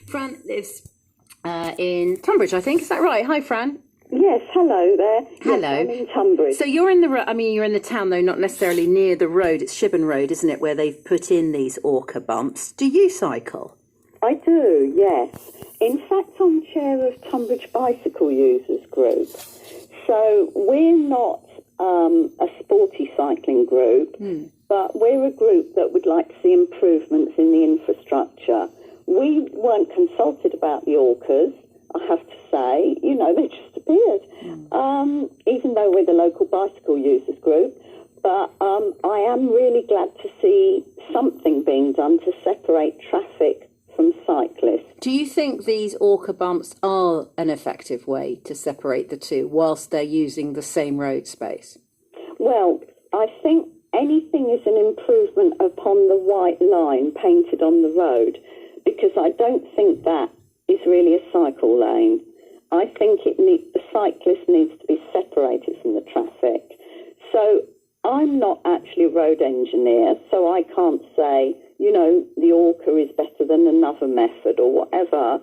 Fran lives in Tonbridge, I think. Is that right? Hi, Fran. Yes, hello there. Hello. Yes, I'm in Tonbridge. So you're in you're in the town, though, not necessarily near the road. It's Shibburn Road, isn't it, where they've put in these orca bumps. Do you cycle? I do, yes. In fact, I'm chair of Tonbridge Bicycle Users Group. So we're not a sporty cycling group, but we're a group that would like to see improvements in the infrastructure. We weren't consulted about the orcas, I have to say. You know, they just appeared, even though we're the local bicycle users group. But I am really glad to see something being done to separate traffic from cyclists. Do you think these orca bumps are an effective way to separate the two whilst they're using the same road space? Well, I think anything is an improvement upon the white line painted on the road, because I don't think that is really a cycle lane. I think the cyclist needs to be separated from the traffic. So I'm not actually a road engineer, so I can't say, you know, the orca is better than another method or whatever.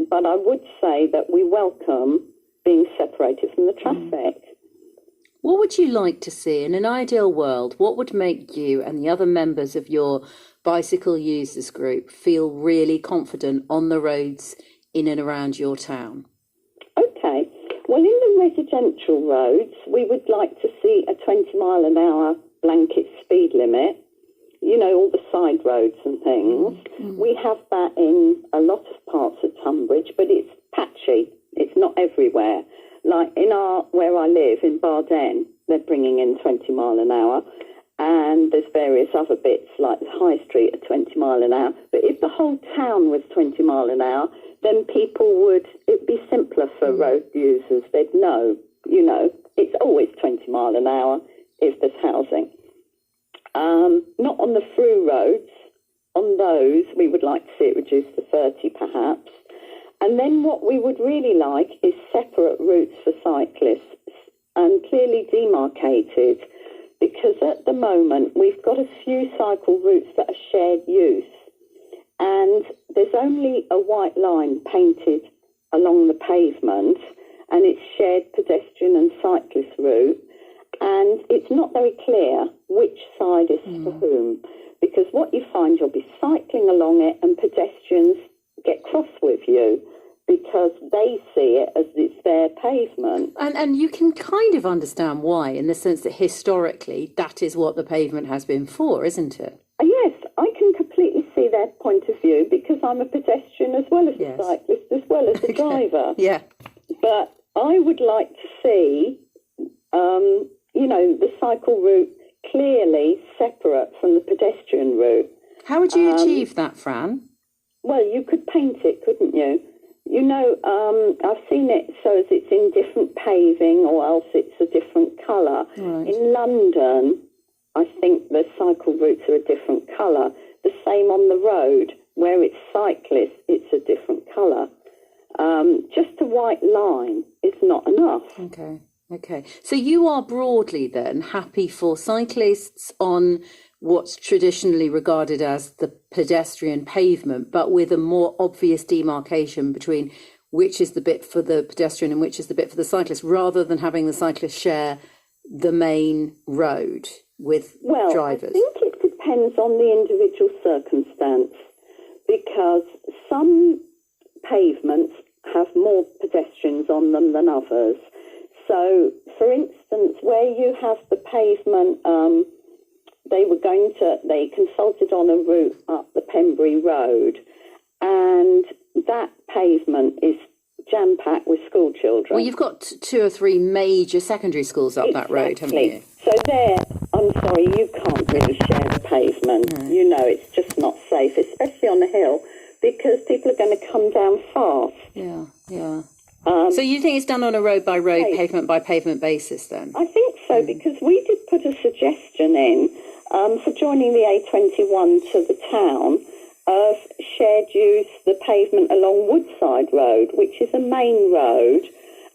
But I would say that we welcome being separated from the traffic. What would you like to see in an ideal world? What would make you and the other members of your bicycle users group feel really confident on the roads in and around your town? Okay. Well, in the residential roads, we would like to see a 20-mile-an-hour blanket speed limit. You know, all the side roads and things. We have that in a lot of parts of Tonbridge, but it's patchy. It's not everywhere. Like where I live in Barden, they're bringing in 20 mile an hour, and there's various other bits like the High Street at 20 mile an hour. But if the whole town was 20 mile an hour, then it'd be simpler for road users. They'd know, you know, it's always 20 mile an hour if there's housing. Not on the through roads. On those, we would like to see it reduced to 30 perhaps. And then what we would really like is separate routes for cyclists and clearly demarcated, because at the moment we've got a few cycle routes that are shared use, and there's only a white line painted along the pavement, and it's shared pedestrian and cyclist route, and it's not very clear which side is for whom, because what you find, you'll be cycling along it and pedestrians get cross with you because they see it as it's their pavement. And you can kind of understand why, in the sense that historically that is what the pavement has been for, isn't it? Yes, I can completely see their point of view, because I'm a pedestrian as well as a cyclist as well as a driver. Yeah. But I would like to see, you know, the cycle route clearly separate from the pedestrian route. How would you achieve that, Fran? Well, you could paint it, couldn't you? You know, I've seen it so as it's in different paving, or else it's a different colour. Right. In London, I think the cycle routes are a different colour. The same on the road, where it's cyclists, it's a different colour. Just a white line is not enough. Okay. So you are broadly then happy for cyclists on what's traditionally regarded as the pedestrian pavement, but with a more obvious demarcation between which is the bit for the pedestrian and which is the bit for the cyclist, rather than having the cyclist share the main road with drivers? I think it depends on the individual circumstance, because some pavements have more pedestrians on them than others. So, for instance, where you have the pavement, they consulted on a route up the Pembury Road, and that pavement is jam-packed with school children. Well, you've got 2 or 3 major secondary schools up that road, haven't you? So there, I'm sorry, you can't really share the pavement. No. You know, it's just not safe, especially on the hill, because people are going to come down fast. Yeah. So you think it's done on a road-by-road, pavement-by-pavement basis then? I think so, because we did put a suggestion in for joining the A21 to the town of shared use the pavement along Woodside Road, which is a main road,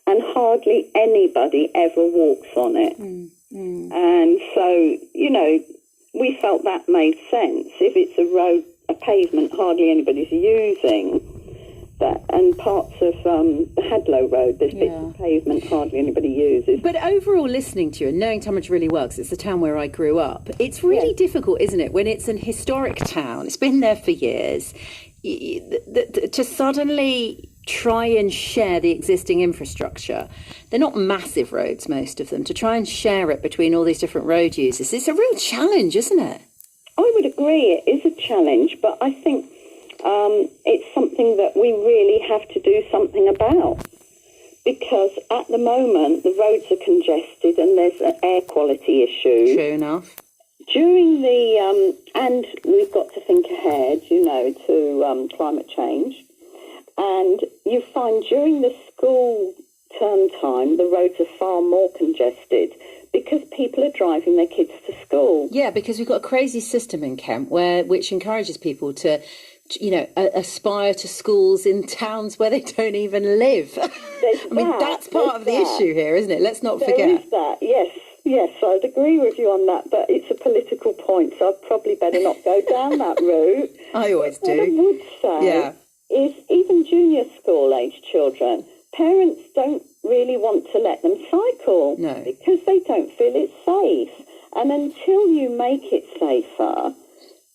and hardly anybody ever walks on it. And so, you know, we felt that made sense. If it's a pavement hardly anybody's using. And parts of the Hadlow Road, there's bits of pavement hardly anybody uses. But overall, listening to you and knowing Tonbridge really well, 'cause it's the town where I grew up, it's really difficult, isn't it, when it's an historic town, it's been there for years, to suddenly try and share the existing infrastructure. They're not massive roads, most of them, to try and share it between all these different road users. It's a real challenge, isn't it? I would agree it is a challenge, but I think it's something that we really have to do something about, because at the moment the roads are congested and there's an air quality issue. True enough. During the and we've got to think ahead, to climate change, and you find during the school term time the roads are far more congested because people are driving their kids to school. Yeah, because we've got a crazy system in Kent which encourages people to aspire to schools in towns where they don't even live. That's part of the issue here, isn't it? Let's not forget. There is that, yes, I'd agree with you on that, but it's a political point, so I'd probably better not go down that route. I always do. What I would say is even junior school age children, parents don't really want to let them cycle because they don't feel it's safe. And until you make it safer,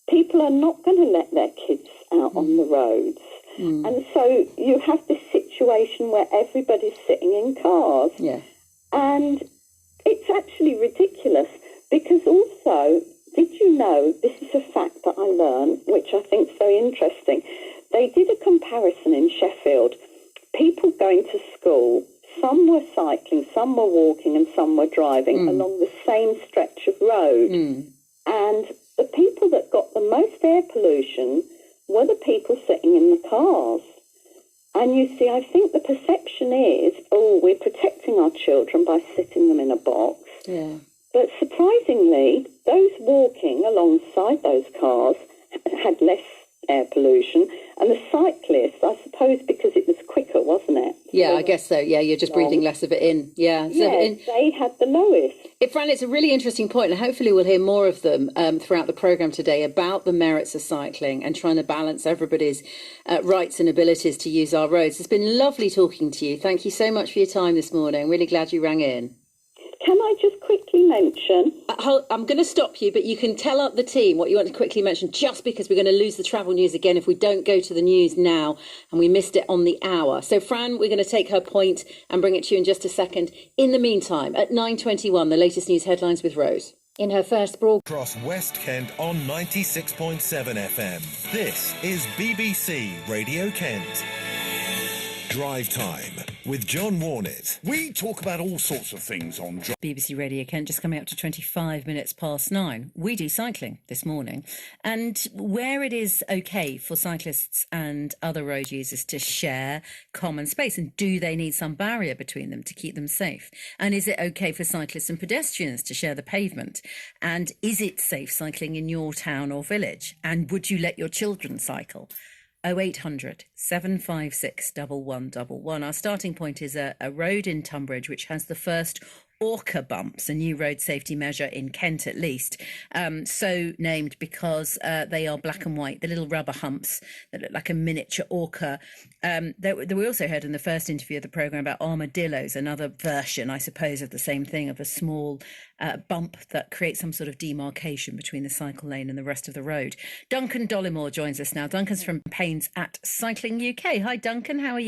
people are not going to let their kids out on the roads. And so you have this situation where everybody's sitting in cars. Yeah. And it's actually ridiculous because also, did you know, this is a fact that I learned, which I think is very interesting. They did a comparison in Sheffield. People going to school, some were cycling, some were walking and some were driving along the same stretch of road. And the people that got the most air pollution were the people sitting in the cars. And you see, I think the perception is, we're protecting our children by sitting them in a box. Yeah. But surprisingly, those walking alongside those cars had less air pollution. And the cyclists, I suppose, because it was quicker, wasn't it? Yeah, I guess so. Yeah, you're just breathing less of it in. Yeah. They had the lowest. Fran, it's a really interesting point, and hopefully we'll hear more of them throughout the programme today about the merits of cycling and trying to balance everybody's rights and abilities to use our roads. It's been lovely talking to you. Thank you so much for your time this morning. Really glad you rang in. Can I just quickly mention... I'm going to stop you, but you can tell up the team what you want to quickly mention, just because we're going to lose the travel news again if we don't go to the news now and we missed it on the hour. So, Fran, we're going to take her point and bring it to you in just a second. In the meantime, at 9:21, the latest news headlines with Rose. In her first broadcast across West Kent on 96.7 FM. This is BBC Radio Kent. Drive Time with John Warnett. We talk about all sorts of things on BBC Radio Kent, just coming up to 25 minutes past 9. We do cycling this morning. And where it is okay for cyclists and other road users to share common space, and do they need some barrier between them to keep them safe? And is it okay for cyclists and pedestrians to share the pavement? And is it safe cycling in your town or village? And would you let your children cycle? 0800 756 1111. Our starting point is a road in Tonbridge which has the first orca bumps, a new road safety measure in Kent at least, so named because they are black and white, the little rubber humps that look like a miniature orca. We also heard in the first interview of the programme about armadillos, another version, I suppose, of the same thing, of a small bump that creates some sort of demarcation between the cycle lane and the rest of the road. Duncan Dollymore joins us now. Duncan's from Paynes at Cycling UK. Hi, Duncan, how are you?